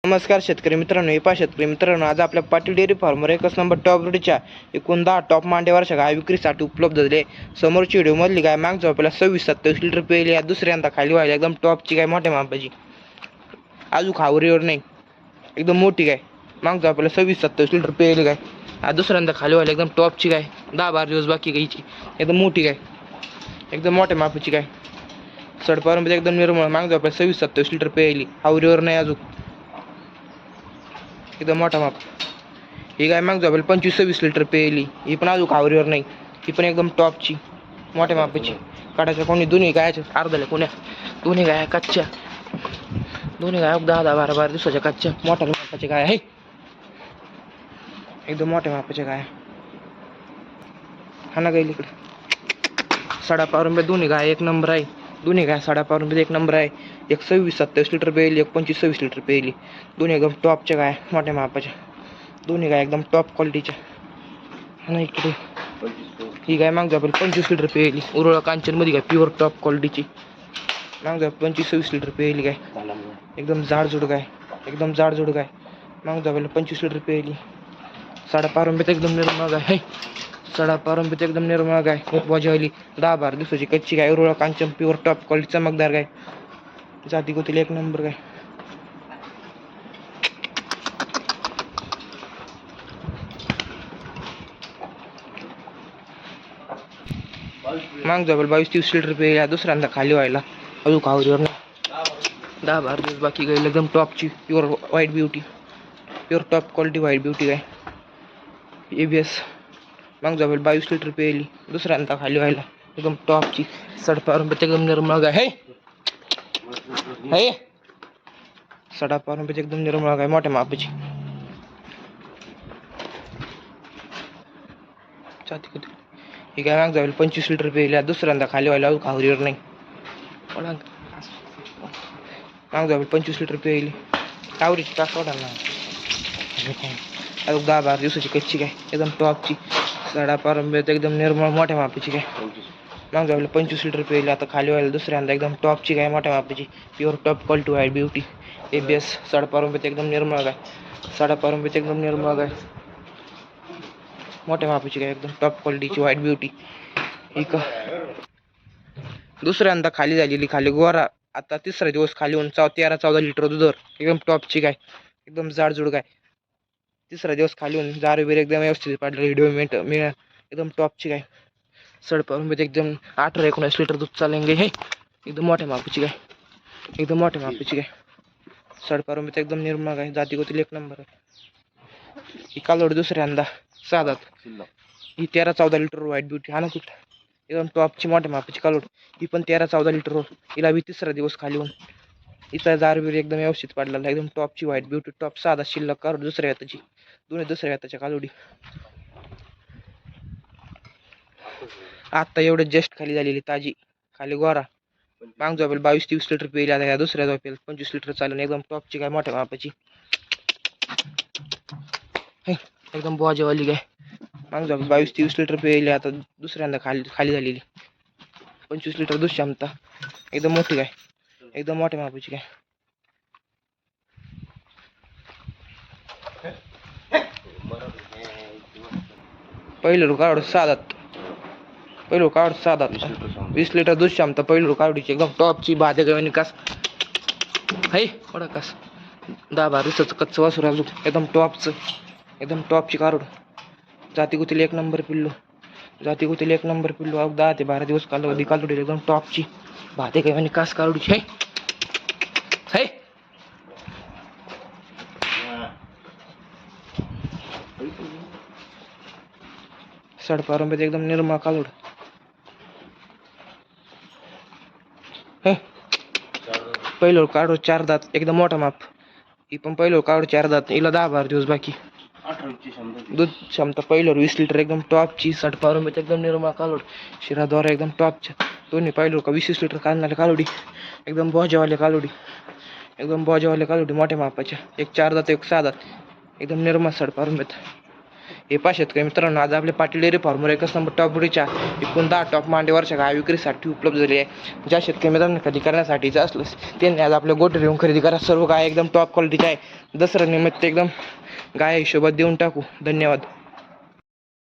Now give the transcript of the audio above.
नमस्कार शेतकरी मित्रांनो, शेतकरी मित्रांनो, आज आपल्या पाटील डेअरी फार्मवर एकच नंबर टॉप रेटच्या एकूण 10 टॉप मांडेवरच्या गाय विक्रीसाठी उपलब्ध झाले. समोरची व्हिडिओमधली गाय माग आपल्याला 26-27 लिटर पेली आहे. दुसऱ्यांदा खाली व्हायला एकदम टॉपची गाय, मोठ्या मापाची, आजू खावरीवर नाही, एकदम मोठी गाय. माग आपल्याला 26-27 लिटर पेली गाय. आज दुसऱ्यांदा खाली व्हायला एकदम टॉपची गाय. 10-12 दिवस बाकी गायची, एकदम मोठी गाय, एकदम मोठ्या मापाची गाय. सडपावरून एकदम निर्मळ. माग आपल्याला 26-27 लिटर पेली, हावरीवर नाही अजून, एकदम मोठा माप. ही गाय माग जाईल 25-26 लिटर पेली. ही पण अजून खावरीवर नाही, ही पण एकदम टॉपची, मोठ्या मापाची. काढायच्या कोणी दोन्ही गायच्या अर्धाल्या, कोण्या दोन्ही गाय कच्च्या, दोन्ही गाय 10-12 दिवसाच्या कच्च्या, मोठ्या मापाच्या गाय आहे, एकदम मोठ्या मापाच्या गाय. हा ना गायली इकडे. सडापावरून दोन्ही गाय एक नंबर आहे. दोन्ही गाय सडापावरून एक नंबर आहे. एक 26-27 लिटर पेली, एक 25-26 लिटर पेली. दोन्ही एकदम टॉपच्या गाय, मोठ्या मापाच्या. दोन्ही गाय एकदम टॉप क्वालिटीच्या. आणि इकडे ही गाय माग जाईल 25 लिटर पेली. उरळा कांचनमध्ये गाय, प्युअर टॉप क्वालिटीची. माग जाईल 25-26 लिटर पेली गाय, एकदम जाडजूड गाय, एकदम जाडजूड गाय. माग जाईल 25 लिटर पेली. साडापारंबीत एकदम निर्मळ गाय. सडापारंबीत एकदम निर्मळ गाय, खूप वाजवली. 10-12 दिवसाची कच्ची गाय, उरळा कांचन, प्युअर टॉप क्वालिटी, चमकदार गाय. जाती गोतील एक नंबर गाय. माग जाईल 22-23 लिटर पेली. दुसऱ्यांदा खाली व्हायला अजून खावरीवर नाही. 10-12 दिवस बाकी गाय, एकदम टॉपची, pure white beauty, pure top quality white beauty गाय. ABS. माग जाईल 22 लिटर पेली. दुसऱ्यांदा खाली व्हायला एकदम टॉपची, सडपावरून एकदम निर्मळ गाय. हे सडापावरून एकदम निर्मळ गाय, मोठ्या मापाची. ही गाय माग जाईल 25 लिटर पेली. दुसऱ्यांदा खाली व्हायला अजून खावरीवर नाही. माग जाईल 25 लिटर पेली. खावरीची तास वाढायला अजून 10-12 दिवसाची कच्ची गाय, एकदम टॉपची, सडापारंबीत एकदम निर्मळ, मोठ्या मापाची गाय. माग जाईल 25 लिटर पेली. आता खाली व्हायला दुसऱ्यांदा एकदम टॉपची गाय, मोठ्या मापाची, pure top quality white beauty. ABS. सडापारंबीत एकदम निर्मळ गाय, सडापारंबीत एकदम निर्मळ गाय, मोठ्या मापाची गाय, एकदम टॉप क्वालिटीची व्हाईट ब्युटी. ही का दुसऱ्यांदा खाली झालेली, खाली गोरा. आता तिसरा दिवस खाली होऊन 13-14 लिटर दुधावर, एकदम टॉपची गाय, एकदम जाडजूड गाय. तिसरा दिवस खाली होऊन जार वगैरे एकदम व्यवस्थित पाडलं. हिडोमेंट मिळा, एकदम टॉपची गाय. सडपावरून एकदम 18-19 लिटर दूध चालेंगे. हे एकदम मोठ्या मापाची गाय, एकदम मोठ्या मापाची गाय. सडपावरून एकदम निर्मळ गाय, जाती गोतील एक नंबर आहे. ही कालोड दुसऱ्यांदा 6 दात. ही 13-14 लिटर व्हाईट ब्युटी. हा ना कुठं, एकदम टॉपची, मोठ्या मापाची कालोड. ही पण 13-14 लिटर. हिला बी तिसरा दिवस खाली होऊन हिचा जारबीर एकदम व्यवस्थित पाडलेला, एकदम टॉपची व्हाईट ब्युटी, टॉप. 6 दात शिल्लक कालोड दुसऱ्या हाताची, दोन्ही दुसऱ्या हाताच्या कालोडी. आता एवढं जस्ट खाली झालेली, ताजी, खाली गोरा. माग झोपेल 22-23 लिटर पेली. आता ह्या दुसऱ्या झोपेल 25 लिटर चालून, एकदम टॉपची गाय, मोठ्या मापाची, एकदम बोजावाली गाय. माग झोपेल 22-23 लिटर पेली. आता दुसऱ्यांदा खाली झालेली, 25 लिटर दूध क्षमता, एकदम मोठी गाय, एकदम मोठ्या मापाची गाय. पहिलं काढ 6 दात. पहिलं काढ 6 दात, 20 लिटर दूध क्षमता. पहिलं काढीची एकदम टॉपची, भाज्या गावानी कास है, बडा कास. 10-12 दिवसाचं कच्चं वासुर अजून, एकदम टॉपचं, एकदम टॉपची कारोड. जाती गुतील एक नंबर पिल्लू, जाती गुतील एक नंबर पिल्लू. 10 ते 12 दिवस कालोडी, एकदम टॉपची, भाते गावानी कास कारोडीची है. सडपारंबीत एकदम निर्मळ कालोड. पहिलं काढो 4 दात, एकदम मोठा माप. ही पण पहिलं काढो 4 दात. हिला 10-12 दिवस बाकी. दूध क्षमता पहिलं 20 लिटर, एकदम टॉपची. सडपारंबीत एकदम निर्मळ कालोड. शिराद्वारा एकदम टॉपच्या. दोन्ही पहिलं का 20 लिटर काढणारे कालोडी, एकदम बोजावाले कालोडी, एकदम बोजावाले कालोडी, मोठ्या मापाच्या. एक 4 दात, एक 6 दात, एकदम निर्मळ. सडपारंबीत हे पहा शेतकरी मित्रांनो, आज आपल्या पाटील डेअरी फार्मर एकच नंबर टॉप ब्रीडच्या एकूण 10 टॉप मांडीवरच्या गाय विक्रीसाठी उपलब्ध झाली आहे. ज्या शेतकरी मित्रांनो खरेदी करण्यासाठीचं असलं त्यांनी आज आपल्या गोठ्यावर येऊन खरेदी करा. सर्व गाय एकदम टॉप क्वालिटीच्या आहे. दसऱ्यानिमित्त एकदम गाय हिशोबात देऊन टाकू. धन्यवाद.